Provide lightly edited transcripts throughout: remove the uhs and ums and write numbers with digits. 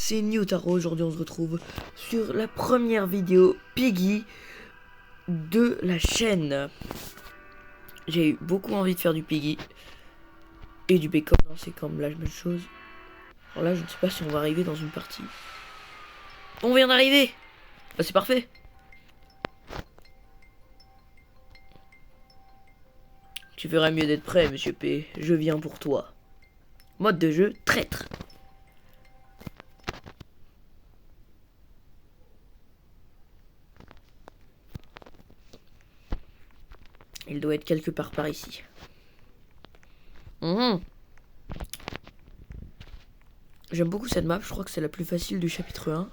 c'est Newtaro. Aujourd'hui on se retrouve sur la première vidéo Piggy de la chaîne. J'ai eu beaucoup envie de faire du Piggy et du bacon, hein, c'est comme la même chose. Alors là je ne sais pas si on va arriver dans une partie. On vient d'arriver. Bah, c'est parfait. Tu ferais mieux d'être prêt, monsieur P. Je viens pour toi. Mode de jeu, traître. Il doit être quelque part par ici. J'aime beaucoup cette map, je crois que c'est la plus facile du chapitre 1.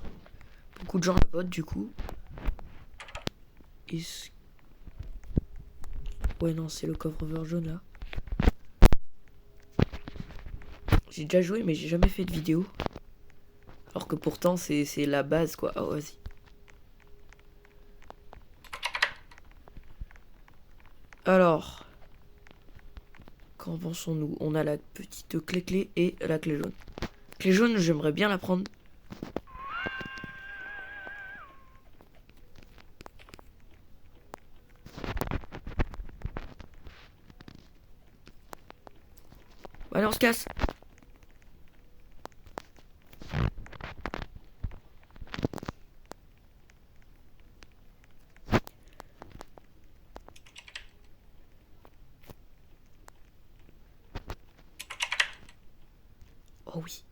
Beaucoup de gens la votent du coup. Ouais non, c'est le coffre jaune là. J'ai déjà joué mais j'ai jamais fait de vidéo. Alors que pourtant c'est la base quoi. Oh vas-y. Alors, qu'en pensons-nous? On a la petite clé et la clé jaune. Clé jaune, j'aimerais bien la prendre. Allez, on se casse. Oh oui.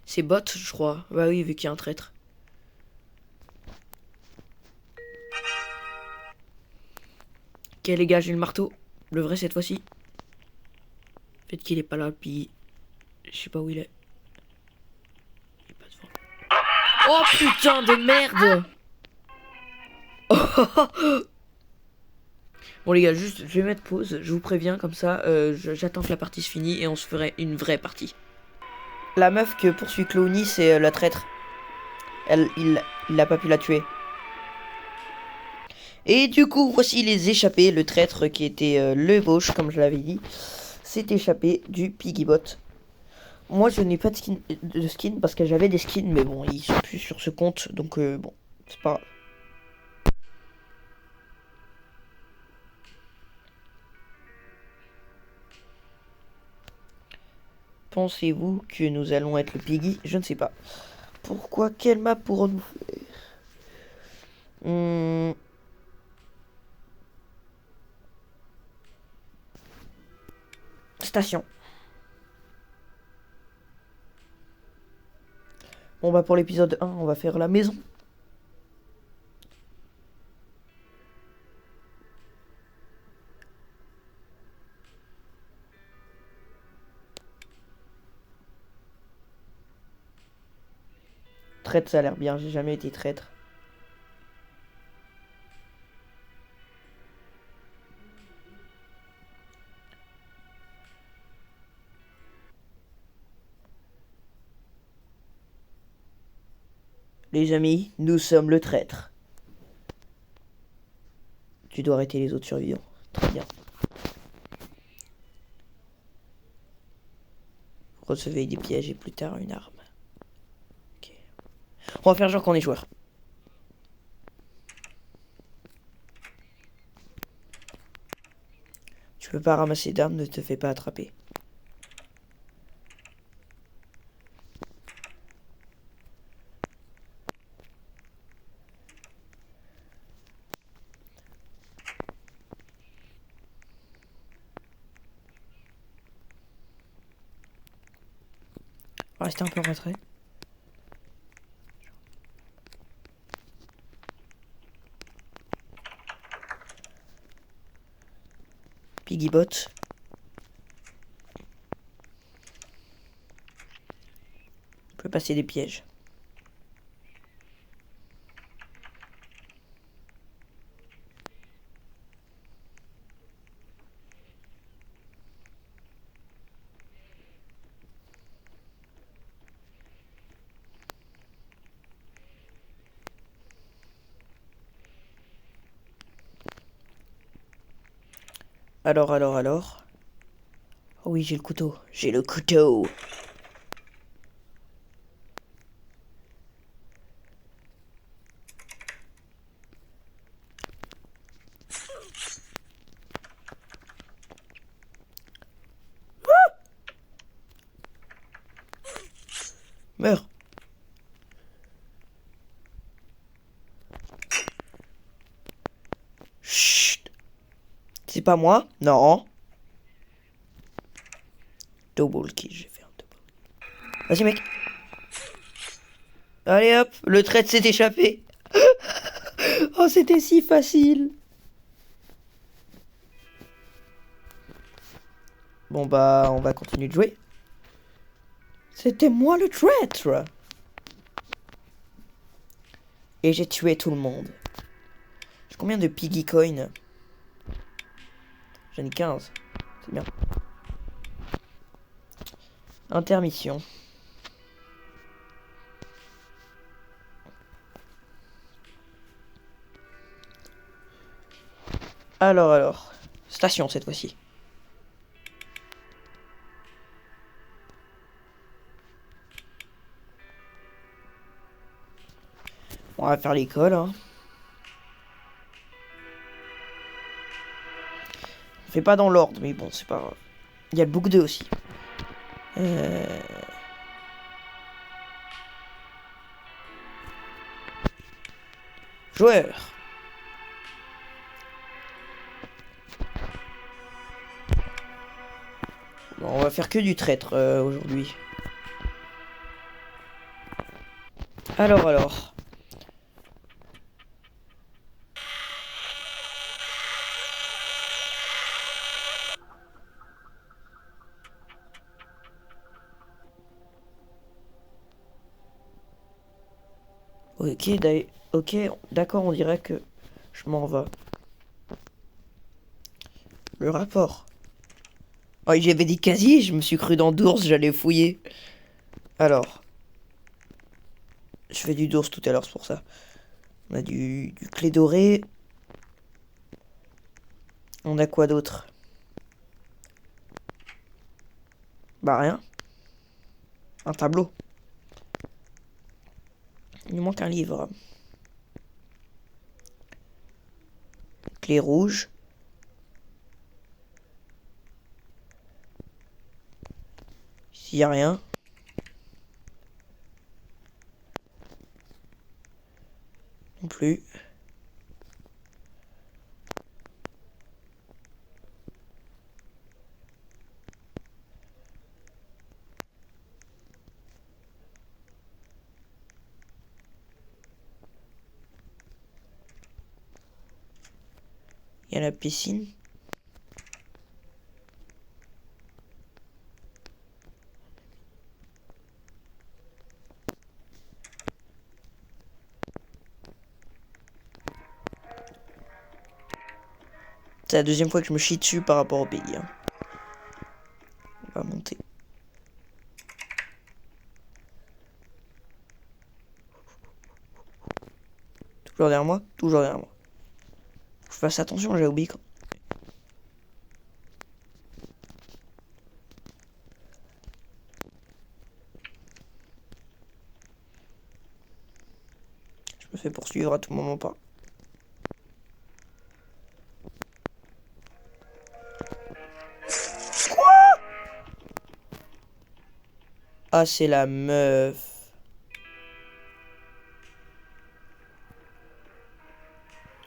C'est bot, je crois. Bah oui, vu qu'il y a un traître. Ok les gars, j'ai le marteau. Le vrai cette fois-ci. Peut-être qu'il est pas là, puis... Je sais pas où il est. Il est pas devant. Oh putain de merde. Bon les gars, juste je vais mettre pause, je vous préviens comme ça, j'attends que la partie se finisse et on se ferait une vraie partie. La meuf que poursuit Clowny, c'est la traître. Il a pas pu la tuer. Et du coup, voici les échappés. Le traître qui était le gauche, comme je l'avais dit, s'est échappé du Piggybot. Moi, je n'ai pas de skin parce que j'avais des skins, mais bon, ils sont plus sur ce compte, donc bon, c'est pas grave. Pensez-vous que nous allons être le Piggy? Je ne sais pas. Pourquoi? Quelle map pourrons-nous faire? Station. Bon bah pour l'épisode 1, on va faire la maison. Traître, ça a l'air bien, j'ai jamais été traître. Les amis, nous sommes le traître. Tu dois arrêter les autres survivants. Très bien. Vous recevez des pièges et plus tard une arme. Ok. On va faire genre qu'on est joueur. Tu peux pas ramasser d'armes, ne te fais pas attraper. Restez un peu en retrait. Piggybot. On peut passer des pièges. Alors. Oh oui, j'ai le couteau. J'ai le couteau. Meurs. Chut. C'est pas moi? Non. Double kill, j'ai fait un double. Vas-y, mec. Allez hop, le traître s'est échappé. Oh, c'était si facile. Bon bah, on va continuer de jouer. C'était moi le traître. Et j'ai tué tout le monde. J'ai combien de piggy coins? J'en ai 15. C'est bien. Intermission. Alors. Station cette fois-ci. On va faire l'école, hein. On fait pas dans l'ordre, mais bon, c'est pas grave. Il y a le book 2 aussi. Joueur. Bon, on va faire que du traître aujourd'hui. Alors. Ok, d'accord, on dirait que je m'en vais. Le rapport. Oh, j'avais des casiers, je me suis cru dans d'ours, j'allais fouiller. Alors. Je fais du d'ours tout à l'heure, c'est pour ça. On a du clé doré. On a quoi d'autre? Bah rien. Un tableau. Il nous manque un livre. Clé rouge. Ici y a rien. Non plus. Il y a la piscine. C'est la deuxième fois que je me chie dessus par rapport au pays. Hein. On va monter. Toujours derrière moi. Toujours derrière moi. Faut que je fasse attention, j'ai oublié quand. Je me fais poursuivre à tout moment pas. Ah, c'est la meuf.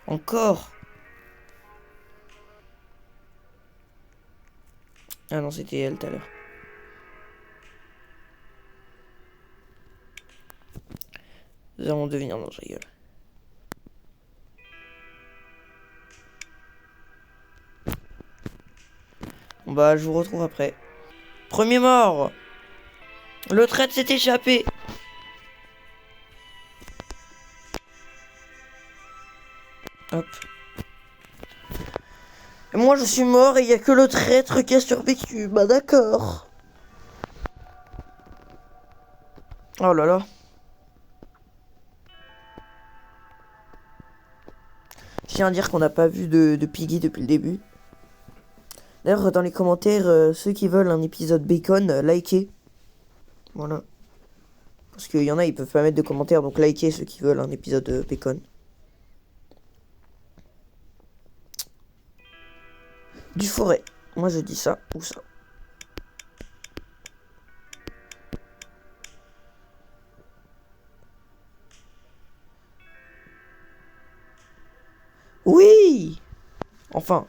Encore. Ah non, c'était elle tout à l'heure. Nous allons devenir... Non, je rigole. Bon bah, je vous retrouve après. Premier mort. Le traître s'est échappé. Hop. Et moi je suis mort et il n'y a que le traître qui a survécu. Bah d'accord. Oh là là. Je tiens à dire qu'on n'a pas vu de Piggy depuis le début. D'ailleurs, dans les commentaires, ceux qui veulent un épisode bacon, likez. Voilà. Parce qu'il y en a, ils peuvent pas mettre de commentaires, donc likez ceux qui veulent un épisode bacon. Du forêt. Moi, je dis ça ou ça. Oui! Enfin.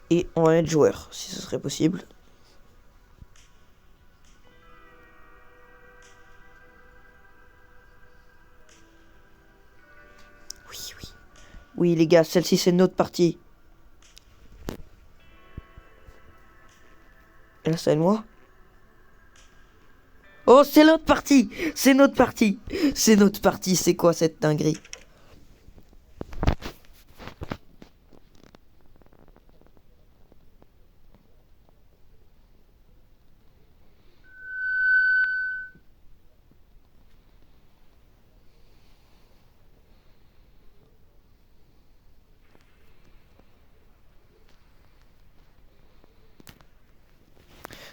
Et on va mettre joueur, si ce serait possible. Oui, oui. Oui, les gars, celle-ci, c'est notre partie. Et là, c'est moi. Oh, c'est notre partie! C'est notre partie! C'est notre partie, c'est quoi cette dinguerie?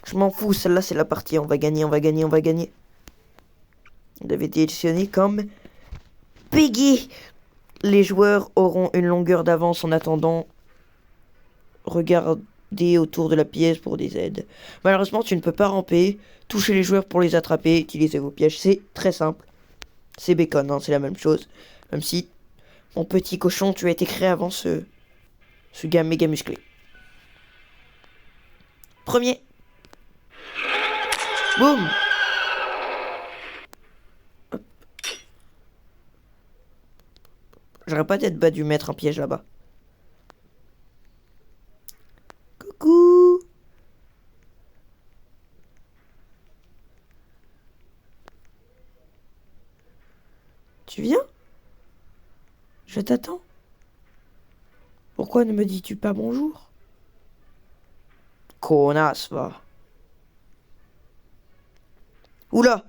Je m'en fous, celle-là, c'est la partie. On va gagner, on va gagner, on va gagner. On avait été sélectionné comme Peggy. Les joueurs auront une longueur d'avance en attendant. Regardez autour de la pièce pour des aides. Malheureusement, tu ne peux pas ramper. Touchez les joueurs pour les attraper. Utilisez vos pièges. C'est très simple. C'est bacon, hein, c'est la même chose. Même si, mon petit cochon, tu as été créé avant ce gars méga musclé. Premier. Boum. J'aurais peut-être dû mettre un piège là-bas. Coucou. Tu viens? Je t'attends. Pourquoi ne me dis-tu pas bonjour? Connasse, va. Oula!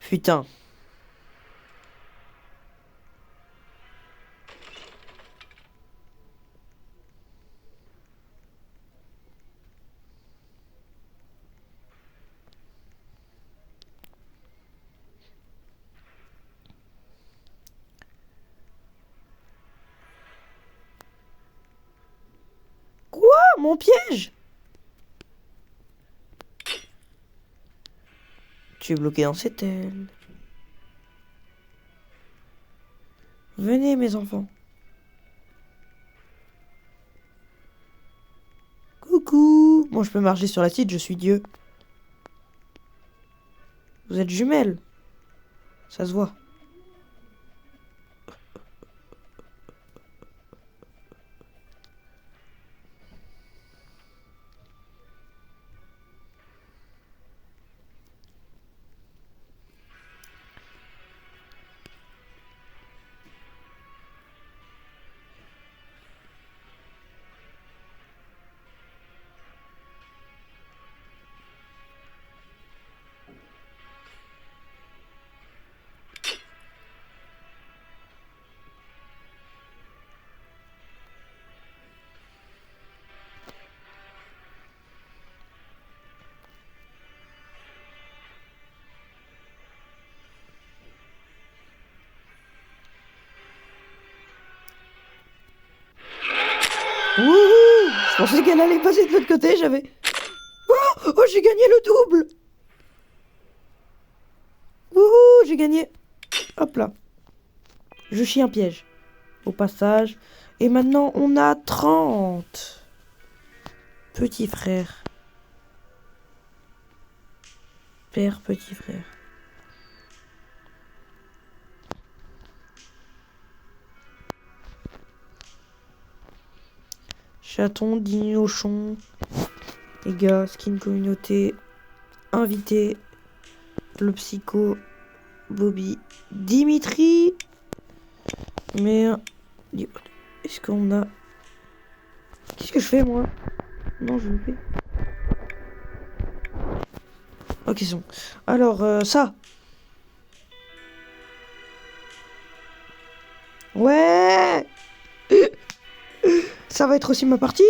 Putain. Quoi? Mon piège? Tu es bloqué dans cette aile. Venez, mes enfants. Coucou. Moi, je peux marcher sur l'acide, je suis Dieu. Vous êtes jumelles. Ça se voit. Wouhou! Je pensais qu'elle allait passer de l'autre côté, j'avais... Oh, oh, j'ai gagné le double! Wouhou, j'ai gagné. Hop là. Je chie un piège. Au passage. Et maintenant, on a 30. Petit frère. Père, petit frère. Chaton, dinochon. Les gars, skin communauté. Invité. Le psycho. Bobby. Dimitri. Mais... Est-ce qu'on a... Qu'est-ce que je fais, moi? Non, je le fais. Ok, c'est bon. Alors, ça. Ouais. Ça va être aussi ma partie.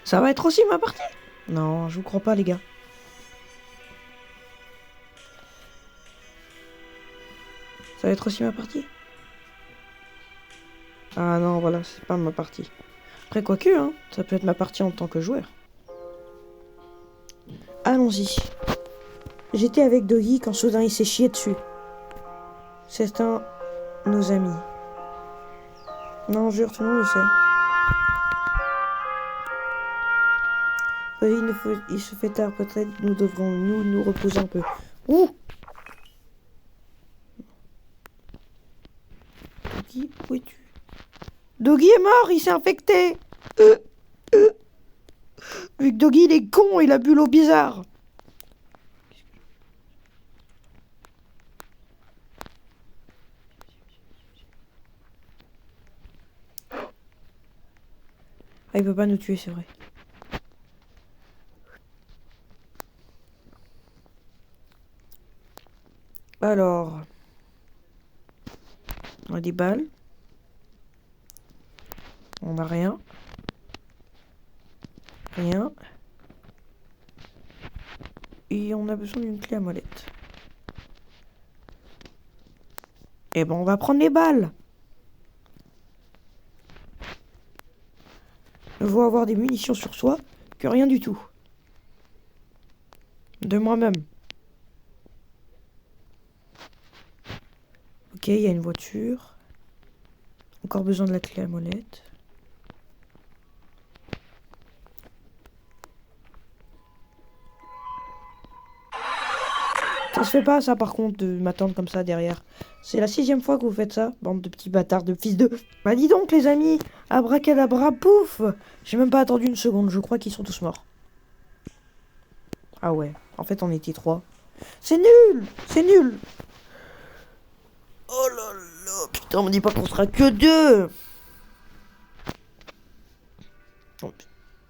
Ça va être aussi ma partie. Non, je vous crois pas, les gars. Ça va être aussi ma partie. Ah non, voilà, c'est pas ma partie. Après, quoique, hein, ça peut être ma partie en tant que joueur. Allons-y. J'étais avec Doggy quand soudain il s'est chié dessus. C'est un... nos amis. Non, jure, tout le monde le sait. Il se fait tard, peut-être nous devrons nous reposer un peu. Ouh! Doggy, où es-tu? Doggy est mort, il s'est infecté! Vu que Doggy il est con, il a bu l'eau bizarre. Ah, il peut pas nous tuer, c'est vrai. Alors... On a des balles. On a rien. Rien. Et on a besoin d'une clé à molette. Eh ben, on va prendre les balles. Ne vaut avoir des munitions sur soi que rien du tout. De moi-même. Ok, il y a une voiture. Encore besoin de la clé à molette. Ça se fait pas ça par contre de m'attendre comme ça derrière. C'est la 6e fois que vous faites ça, bande de petits bâtards de fils de... Bah dis donc les amis, abracadabra, pouf. J'ai même pas attendu une seconde, je crois qu'ils sont tous morts. Ah ouais, en fait on était 3. C'est nul. C'est nul. Oh là là, putain, on me dit pas qu'on sera que 2.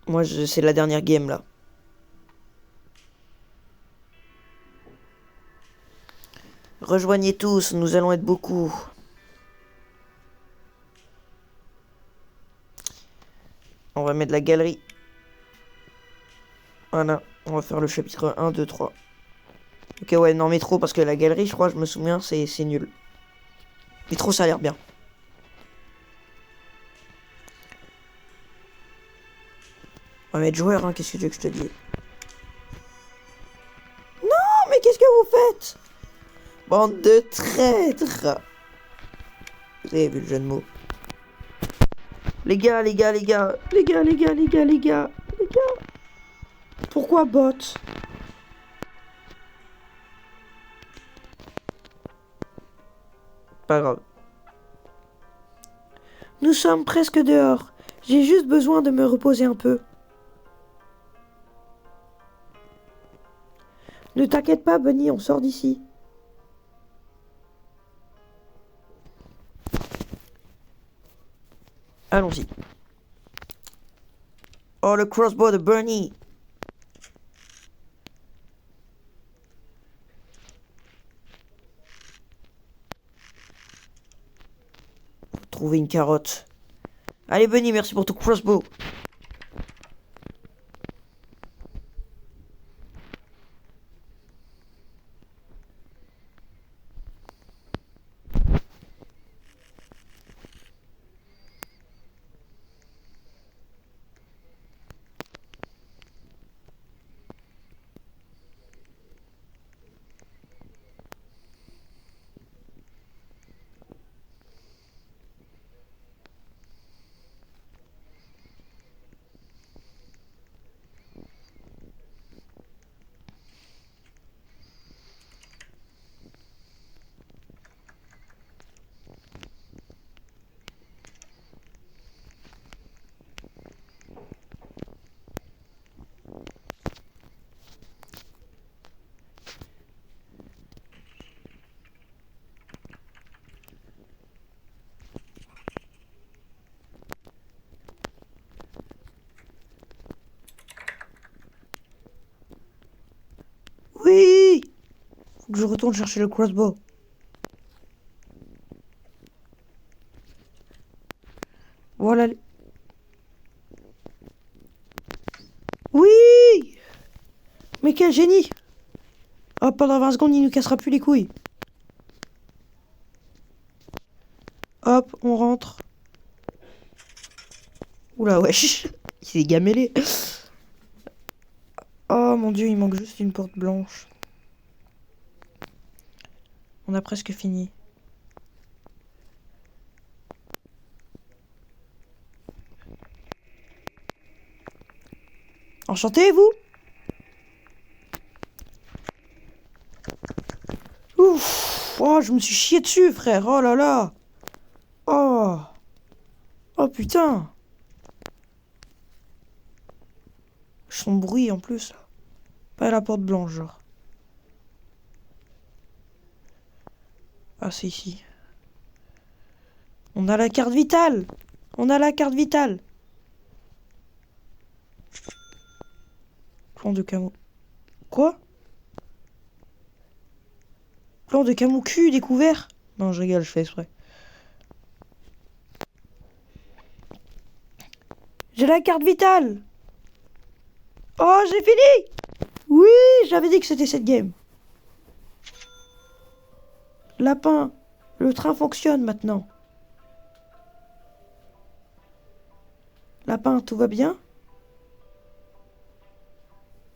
Moi, c'est la dernière game, là. Rejoignez tous, nous allons être beaucoup. On va mettre la galerie. Voilà, on va faire le chapitre 1, 2, 3. Ok, ouais, non, métro, parce que la galerie, je crois, je me souviens, c'est nul. Métro, ça a l'air bien. On va mettre joueur, hein, qu'est-ce que tu veux que je te dise? Non, mais qu'est-ce que vous faites? Bande de traîtres. Vous avez vu le jeu de mots? Les gars, les gars, les gars. Les gars, les gars, les gars, les gars. Les gars. Pourquoi bot? Pas grave. Nous sommes presque dehors. J'ai juste besoin de me reposer un peu. Ne t'inquiète pas, Bunny, on sort d'ici. Allons-y. Oh, le crossbow de Bunny. Trouver une carotte. Allez, Bunny, merci pour ton crossbow. Faut que je retourne chercher le crossbow. Voilà. Oui! Mais quel génie! Hop, pendant 20 secondes, il nous cassera plus les couilles. Hop, on rentre. Oula, wesh. Il s'est gamellé. Oh mon dieu, il manque juste une porte blanche. On a presque fini. Enchanté, vous? Ouf! Oh, je me suis chié dessus, frère. Oh là là. Oh. Oh putain. Son bruit en plus. Pas la porte blanche, genre. Ah, c'est ici. On a la carte vitale. On a la carte vitale. Plan de camo. Quoi? Plan de camo cul découvert? Non, je rigole, je fais exprès. J'ai la carte vitale. Oh, j'ai fini. Oui, j'avais dit que c'était cette game. Lapin, le train fonctionne maintenant. Lapin, tout va bien?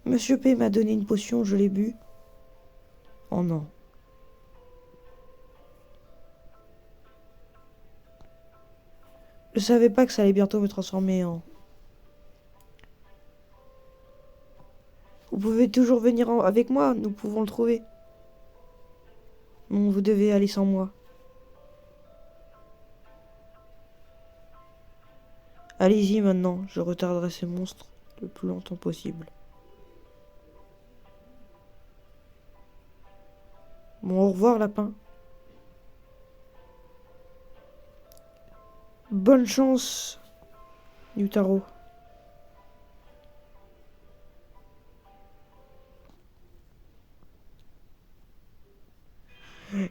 Monsieur P m'a donné une potion, je l'ai bu. Oh non. Je savais pas que ça allait bientôt me transformer en... Vous pouvez toujours venir avec moi, nous pouvons le trouver. Non, vous devez aller sans moi. Allez-y maintenant, je retarderai ces monstres le plus longtemps possible. Bon, au revoir, lapin. Bonne chance, Yutaro.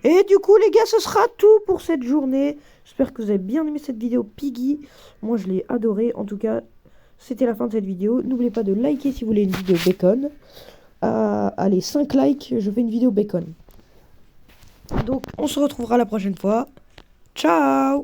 Et du coup, les gars, ce sera tout pour cette journée. J'espère que vous avez bien aimé cette vidéo Piggy. Moi, je l'ai adoré. En tout cas, c'était la fin de cette vidéo. N'oubliez pas de liker si vous voulez une vidéo bacon. Allez, 5 likes, je fais une vidéo bacon. Donc, on se retrouvera la prochaine fois. Ciao!